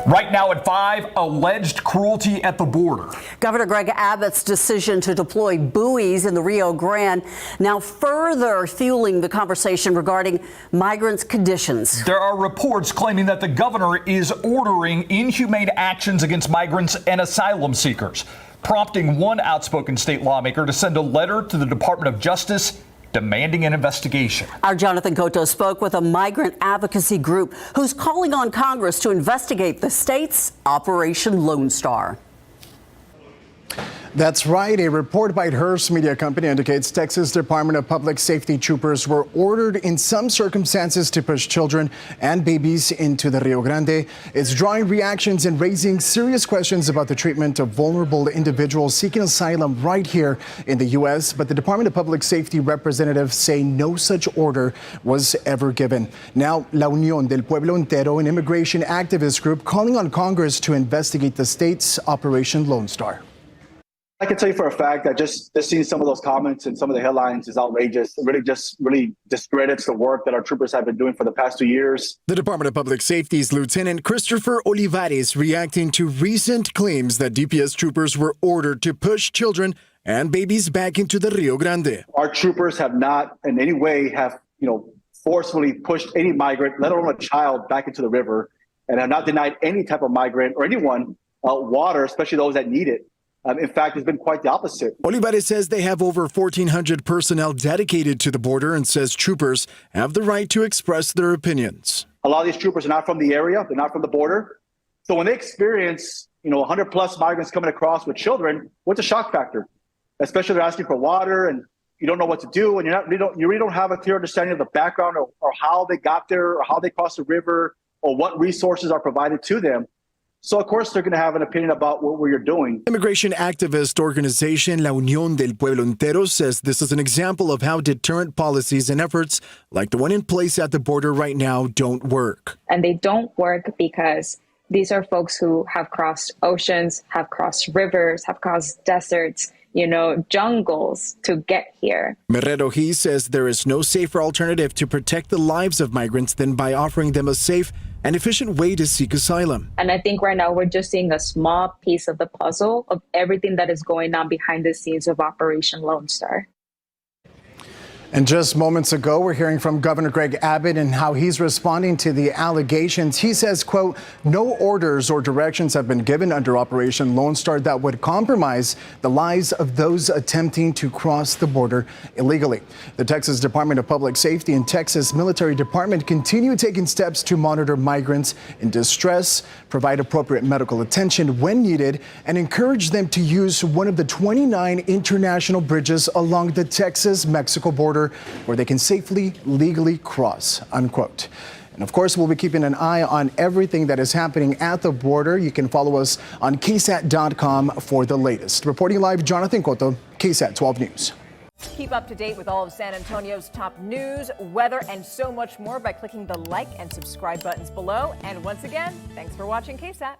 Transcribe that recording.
Right now at 5, alleged cruelty at the border. Governor Greg Abbott's decision to deploy buoys in the Rio Grande now further fueling the conversation regarding migrants' conditions. There are reports claiming that the governor is ordering inhumane actions against migrants and asylum seekers, prompting one outspoken state lawmaker to send a letter to the Department of Justice demanding an investigation. Our Jonathan Cotto spoke with a migrant advocacy group who's calling on Congress to investigate the state's Operation Lone Star. That's right. A report by Hearst Media Company indicates Texas Department of Public Safety troopers were ordered in some circumstances to push children and babies into the Rio Grande. It's drawing reactions and raising serious questions about the treatment of vulnerable individuals seeking asylum right here in the U.S. But the Department of Public Safety representatives say no such order was ever given. Now, La Unión del Pueblo Entero, an immigration activist group, calling on Congress to investigate the state's Operation Lone Star. I can tell you for a fact that just seeing some of those comments and some of the headlines is outrageous. It really discredits the work that our troopers have been doing for the past 2 years. The Department of Public Safety's Lieutenant Christopher Olivares reacting to recent claims that DPS troopers were ordered to push children and babies back into the Rio Grande. Our troopers have not in any way forcefully pushed any migrant, let alone a child, back into the river, and have not denied any type of migrant or anyone water, especially those that need it. In fact, it's been quite the opposite. Olivares says they have over 1,400 personnel dedicated to the border and says troopers have the right to express their opinions. A lot of these troopers are not from the area. They're not from the border. So when they experience, 100 plus migrants coming across with children, what's a shock factor? Especially they're asking for water and you don't know what to do. And you really don't have a clear understanding of the background or how they got there or how they crossed the river or what resources are provided to them. So, of course, they're going to have an opinion about what we're doing. Immigration activist organization La Unión del Pueblo Entero says this is an example of how deterrent policies and efforts like the one in place at the border right now don't work. And they don't work because these are folks who have crossed oceans, have crossed rivers, have crossed deserts, jungles to get here. Merrero he says there is no safer alternative to protect the lives of migrants than by offering them a safe and efficient way to seek asylum. And I think right now we're just seeing a small piece of the puzzle of everything that is going on behind the scenes of Operation Lone Star. And just moments ago, we're hearing from Governor Greg Abbott and how he's responding to the allegations. He says, quote, no orders or directions have been given under Operation Lone Star that would compromise the lives of those attempting to cross the border illegally. The Texas Department of Public Safety and Texas Military Department continue taking steps to monitor migrants in distress, provide appropriate medical attention when needed, and encourage them to use one of the 29 international bridges along the Texas-Mexico border where they can safely, legally cross, unquote. And of course, we'll be keeping an eye on everything that is happening at the border. You can follow us on KSAT.com for the latest. Reporting live, Jonathan Cotto, KSAT 12 News. Keep up to date with all of San Antonio's top news, weather, and so much more by clicking the like and subscribe buttons below. And once again, thanks for watching KSAT.